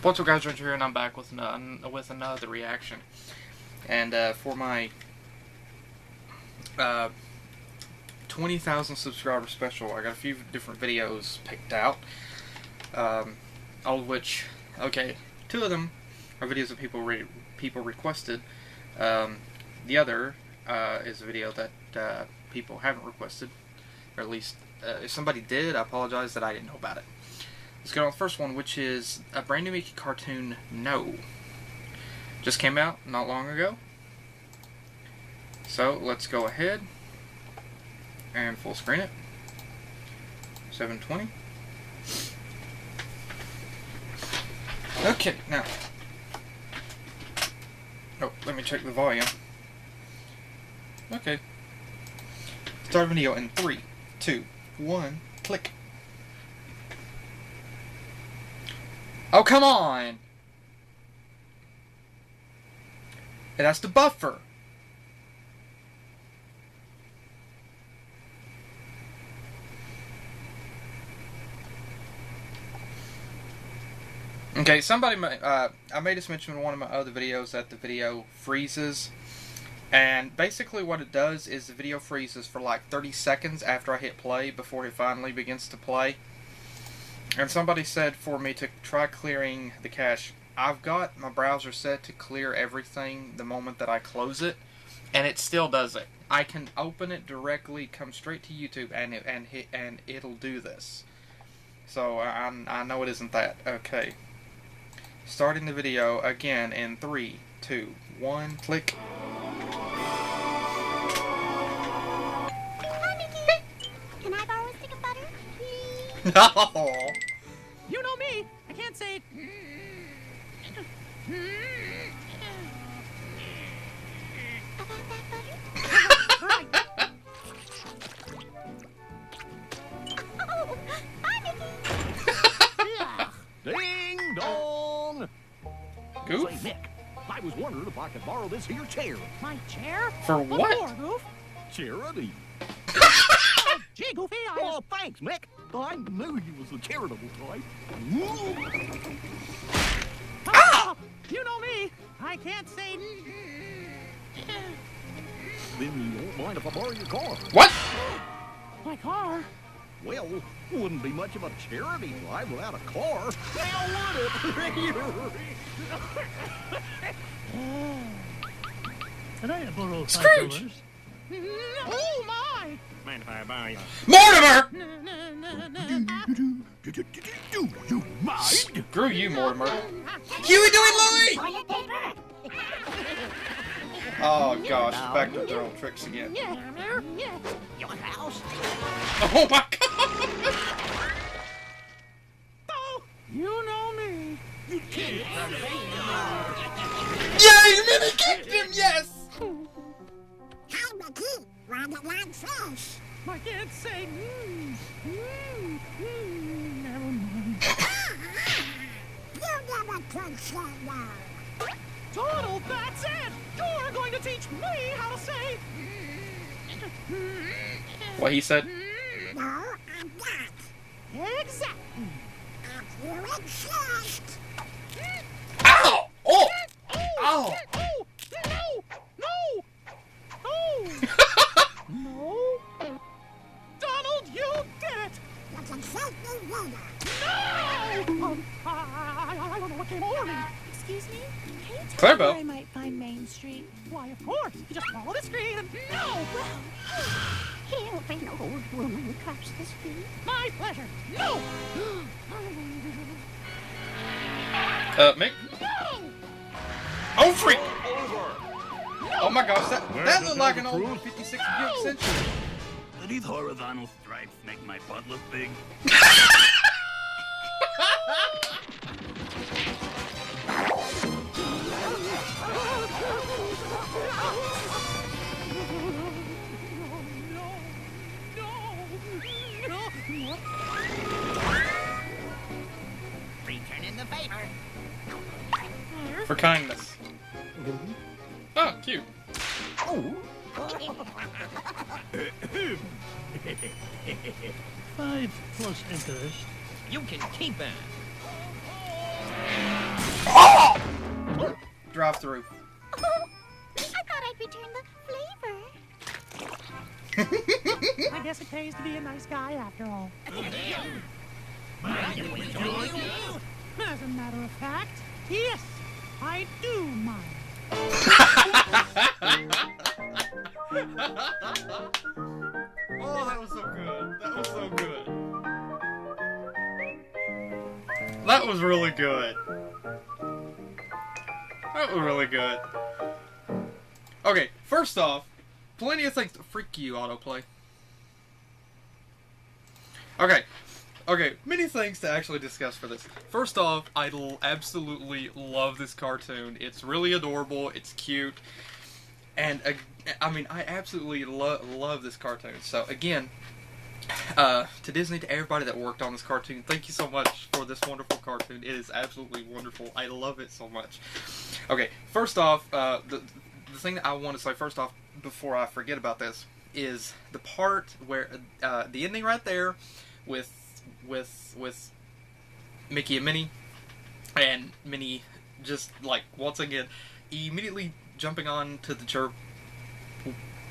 What's up, guys? Ranger here, and I'm back with another reaction. And for my 20,000 subscriber special, I got a few different videos picked out. All of which, okay, 2 of them are videos that people requested. The other is a video that people haven't requested, or at least if somebody did, I apologize that I didn't know about it. Let's get on the first one, which is a brand new Mickey cartoon, No. Just came out not long ago. So let's go ahead and full screen it. 720. Okay, now. Oh, let me check the volume. Okay. Start video in 3, 2, 1, click. Oh, come on! It has to buffer. Okay, somebody, I made this mention in one of my other videos that the video freezes. And basically what it does is the video freezes for like 30 seconds after I hit play before it finally begins to play. And somebody said for me to try clearing the cache. I've got my browser set to clear everything the moment that I close it, and it still does it. I can open it directly, come straight to YouTube, and it'll do this. So I know it isn't that. Okay. Starting the video again in 3, 2, 1, click. Hi, Mickey. Can I borrow a stick of butter? No. You know me. I can't say. Oh, hi, Mickey. Ding dong. Goof? Say, Mick, I was wondering if I could borrow this here chair. My chair? For what? For, Goof? Charity. Gee, Goofy, Oh, thanks, Mick. I knew you was the charitable type. Ah! You know me. I can't say. Then you won't mind if I borrow your car. What? My car? Well, wouldn't be much of a charity drive without a car. Now would it? Can I borrow Scrooge! $5? Oh my! Mind if I buy you? Mortimer! Do you mind? Screw you, Mortimer. Huey, Dewey, Louie! Toilet paper. Oh gosh, back to their old tricks again. Yeah. Your house? Oh my god! Oh, you know me. You can't. Yay, Minnie kicked him, yes! Hi, Mickey. Wanna land fish? I can't say. Never mind. You never could say no. Total, that's it. You're going to teach me how to say. What he said? No, I'm not. Exactly. If you insist. Ow! Oh! Oh! Ow! Oh! No! No! Donald, you did it! You can thank me later. No! I don't know what came over me. Excuse me? Can you tell me Clarabelle. where I might find Main Street? Why, of course. You just follow the screen and no! He'll be an old woman who cuts the street. My pleasure. No! Mick? No! Oh, freak! Oh my gosh, that looked like an old 56 Buick Century. Do these horizontal stripes make my butt look big? Return in the favor. For kindness. Oh, cute. Oh. 5 plus interest. You can keep it. drive-through. Oh, I thought I'd return the flavor. I guess it pays to be a nice guy after all. As a matter of fact, yes, I do mind. Oh, that was so good. That was so good. That was really good. That was really good. Okay, first off, plenty of things. Freak you, autoplay. Okay, many things to actually discuss for this. First off, I absolutely love this cartoon. It's really adorable. It's cute. And, I mean, I absolutely love this cartoon. So, again, to Disney, to everybody that worked on this cartoon, thank you so much for this wonderful cartoon. It is absolutely wonderful. I love it so much. Okay, first off, the thing that I want to say first off, before I forget about this, is the part where, the ending right there, with Mickey and Minnie, and Minnie just, like, once again, immediately jumping on to the chirp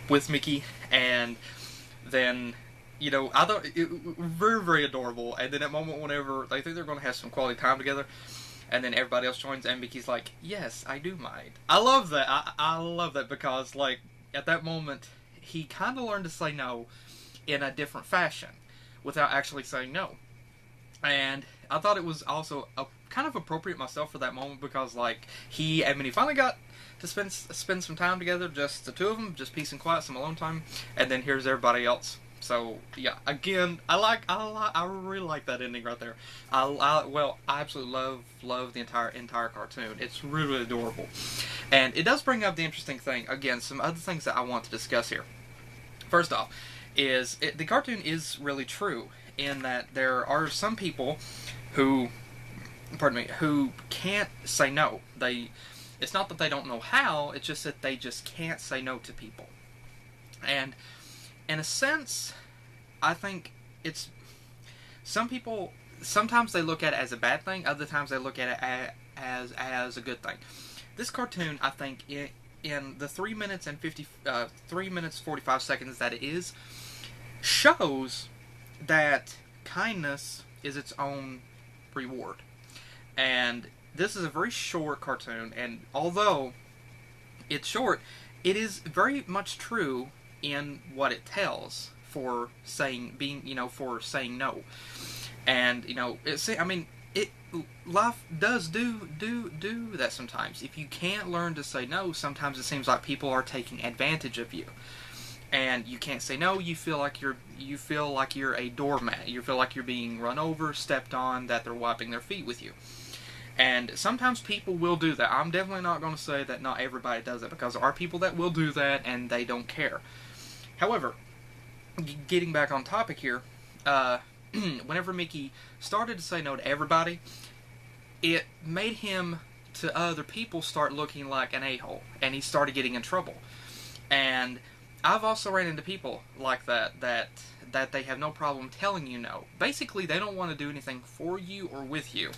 with Mickey, and then, you know, I thought it very, very adorable. And then at moment whenever they think they're going to have some quality time together, and then everybody else joins, and Mickey's like, yes, I do mind. I love that. I love that because, like, at that moment, he kind of learned to say no in a different fashion without actually saying no. And I thought it was also kind of appropriate myself for that moment because, like, he and Minnie finally got to spend some time together, just the two of them, just peace and quiet, some alone time, and then here's everybody else. So yeah, again, I really like that ending right there. I absolutely love the entire cartoon. It's really, really adorable, and it does bring up the interesting thing. Again, some other things that I want to discuss here. First off, the cartoon is really true in that there are some people who, who can't say no. It's not that they don't know how, it's just that they just can't say no to people. And in a sense, I think it's, some people, sometimes they look at it as a bad thing, other times they look at it as a good thing. This cartoon, I think, in the 3 minutes 45 seconds that it is, shows that kindness is its own reward. And this is a very short cartoon, and although it's short, it is very much true in what it tells for saying no. And life does do that sometimes. If you can't learn to say no, sometimes it seems like people are taking advantage of you. And you can't say no. You feel like you're a doormat. You feel like you're being run over, stepped on, that they're wiping their feet with you. And sometimes people will do that. I'm definitely not going to say that not everybody does it, because there are people that will do that and they don't care. However, getting back on topic here, whenever Mickey started to say no to everybody, it made him to other people start looking like an a-hole, and he started getting in trouble. And I've also ran into people like that they have no problem telling you no. Basically, they don't want to do anything for you or with you,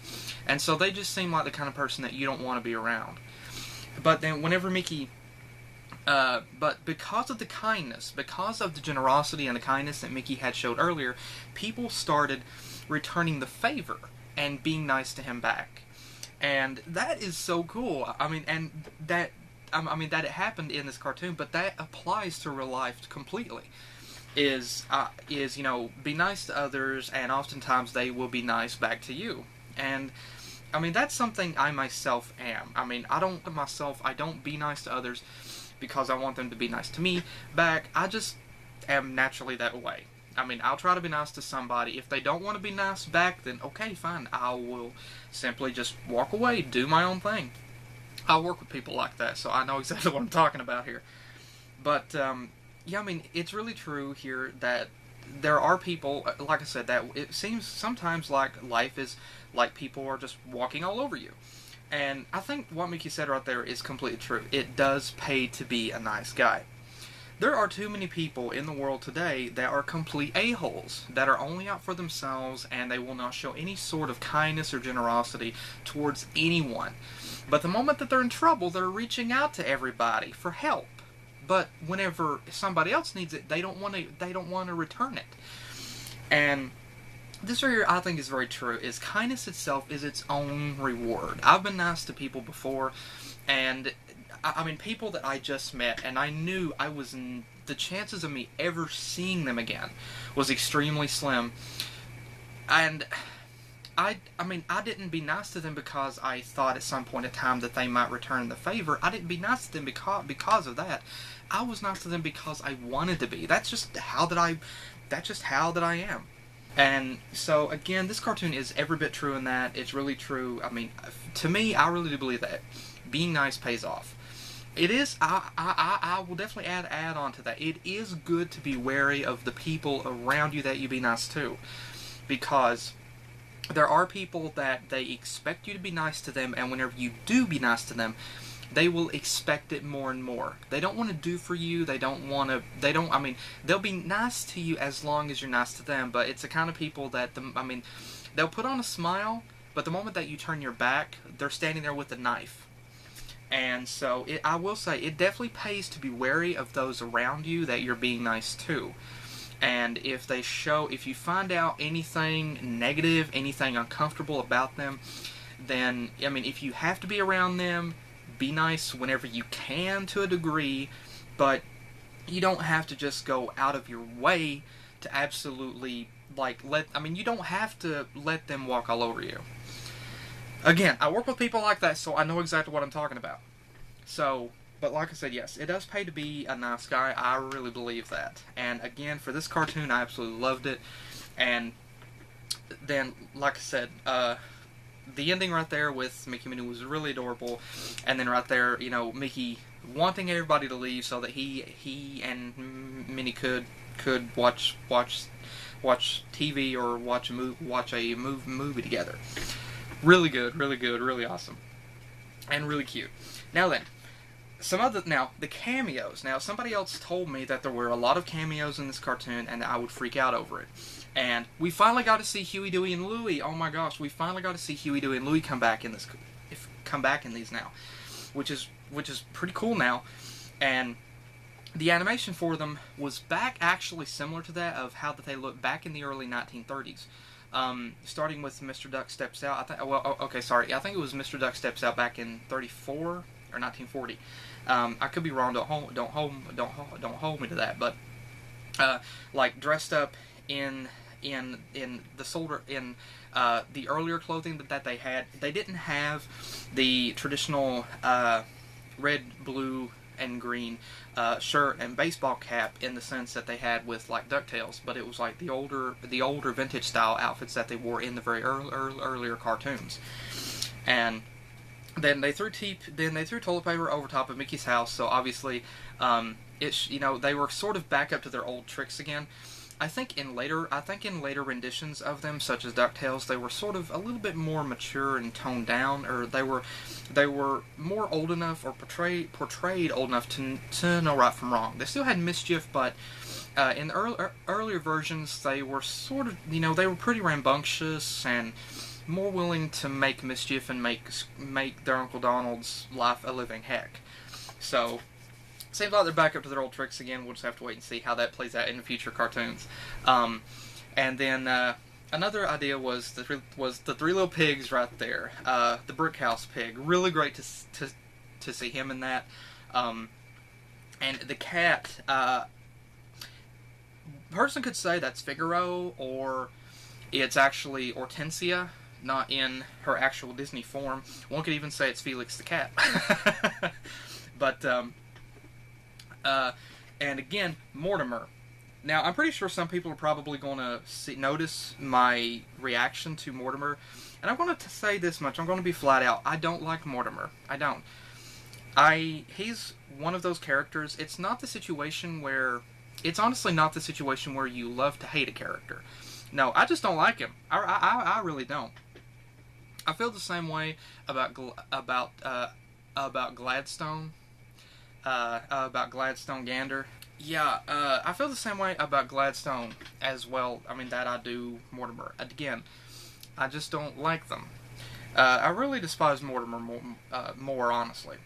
and so they just seem like the kind of person that you don't want to be around. But then whenever Mickey, but because of the kindness, because of the generosity and the kindness that Mickey had showed earlier, people started returning the favor and being nice to him back. And that is so cool. That it happened in this cartoon, but that applies to real life completely. Is be nice to others, and oftentimes they will be nice back to you. And that's something I myself am. I don't be nice to others because I want them to be nice to me back. I just am naturally that way. I'll try to be nice to somebody. If they don't want to be nice back, then okay, fine. I will simply just walk away, do my own thing. I work with people like that, so I know exactly what I'm talking about here. But, it's really true here that there are people, like I said, that it seems sometimes like life is like people are just walking all over you. And I think what Mickey said right there is completely true. It does pay to be a nice guy. There are too many people in the world today that are complete a-holes, that are only out for themselves, and they will not show any sort of kindness or generosity towards anyone. But the moment that they're in trouble, they're reaching out to everybody for help. But whenever somebody else needs it, they don't want to return it. And this right here, I think, is very true. Is kindness itself is its own reward. I've been nice to people before, and I mean, people that I just met, and I knew the chances of me ever seeing them again was extremely slim. And I mean, I didn't be nice to them because I thought at some point in time that they might return the favor. I didn't be nice to them because of that. I was nice to them because I wanted to be. That's just how that I am. And so, again, this cartoon is every bit true in that. It's really true. I mean, to me, I really do believe that being nice pays off. It is, I will definitely add on to that. It is good to be wary of the people around you that you be nice to. Because there are people that they expect you to be nice to them, and whenever you do be nice to them, they will expect it more and more. They don't want to do for you. I mean, they'll be nice to you as long as you're nice to them, but it's the kind of people that, they'll put on a smile, but the moment that you turn your back, they're standing there with a knife. And so, I will say, it definitely pays to be wary of those around you that you're being nice to. And if you find out anything negative, anything uncomfortable about them, then, I mean, if you have to be around them, be nice whenever you can to a degree, but you don't have to just go out of your way to absolutely, you don't have to let them walk all over you. Again, I work with people like that, so I know exactly what I'm talking about. So, but like I said, yes, it does pay to be a nice guy. I really believe that. And again, for this cartoon, I absolutely loved it. And then, like I said, the ending right there with Mickey Minnie was really adorable. And then right there, Mickey wanting everybody to leave so that he and Minnie could watch TV or watch a movie together. Really good, really awesome, and really cute. Now then, the cameos. Now, somebody else told me that there were a lot of cameos in this cartoon, and I would freak out over it. And we finally got to see Huey, Dewey, and Louie. Oh my gosh, we finally got to see Huey, Dewey, and Louie come back in these now, which is pretty cool now. And the animation for them was back actually similar to that of how that they looked back in the early 1930s. Starting with Mr. Duck Steps Out. I think it was Mr. Duck Steps Out back in 34 or 1940. I could be wrong. Don't hold me to that. But dressed up in the earlier clothing that they had. They didn't have the traditional red, blue, and green shirt and baseball cap in the sense that they had with DuckTales, but it was like the older vintage style outfits that they wore in the very earlier cartoons. And then they threw toilet paper over top of Mickey's house, so obviously they were sort of back up to their old tricks again. I think in later renditions of them, such as DuckTales, they were sort of a little bit more mature and toned down, or they were more old enough or portrayed old enough to know right from wrong. They still had mischief, but in the earlier versions, they were sort of, they were pretty rambunctious and more willing to make mischief and make their Uncle Donald's life a living heck. So, seems like they're back up to their old tricks again. We'll just have to wait and see how that plays out in the future cartoons. And then another idea was the Three Little Pigs right there. The Brick House Pig. Really great to see him in that. And the cat. Person could say that's Figaro, or it's actually Hortensia, not in her actual Disney form. One could even say it's Felix the cat. But and again, Mortimer. Now, I'm pretty sure some people are probably going to notice my reaction to Mortimer. And I'm going to say this much. I'm going to be flat out. I don't like Mortimer. I don't. He's one of those characters. It's not the situation where... It's honestly not the situation where you love to hate a character. No, I just don't like him. I really don't. I feel the same way about Gladstone. About Gladstone Gander. Yeah, I feel the same way about Gladstone as well. I mean, that I do Mortimer. Again, I just don't like them. I really despise Mortimer more honestly.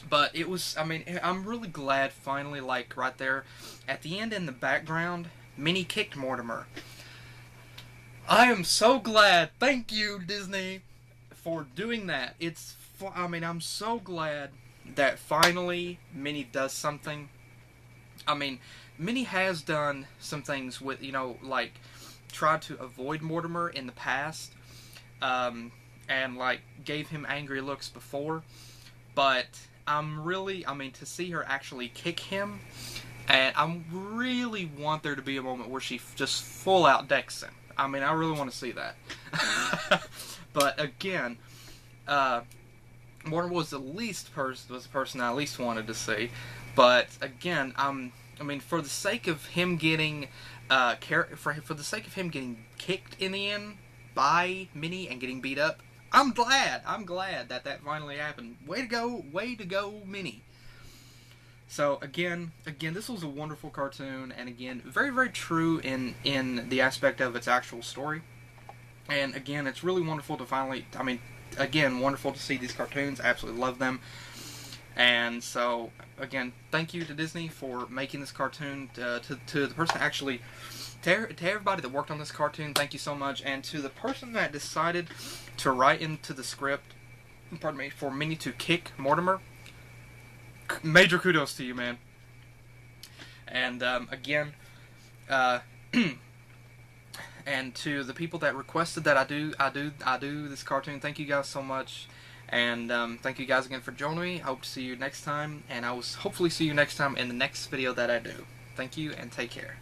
But it was, I mean, I'm really glad finally, like, right there at the end in the background, Minnie kicked Mortimer. I am so glad. Thank you, Disney, for doing that. I mean, I'm so glad that finally Minnie does something. I mean, Minnie has done some things with, you know, like, tried to avoid Mortimer in the past, and, like, gave him angry looks before, but I mean, to see her actually kick him, and I really want there to be a moment where she just full out decks him. I mean, I really want to see that. But again, Mortimer was the person I least wanted to see. But again, I mean, for the sake of him getting, for the sake of him getting kicked in the end by Minnie and getting beat up, I'm glad that finally happened. Way to go, Minnie. So again, this was a wonderful cartoon, and again, very, very true in the aspect of its actual story. And again, it's really wonderful to finally, I mean, again, wonderful to see these cartoons. I absolutely love them. And so, again, thank you to Disney for making this cartoon. To the person actually, to everybody that worked on this cartoon, thank you so much. And to the person that decided to write into the script, pardon me, for Minnie to kick Mortimer, major kudos to you, man. And again, and to the people that requested that I do this cartoon, thank you guys so much. And thank you guys again for joining me. I hope to see you next time, and I will hopefully see you next time in the next video that I do. Thank you, and take care.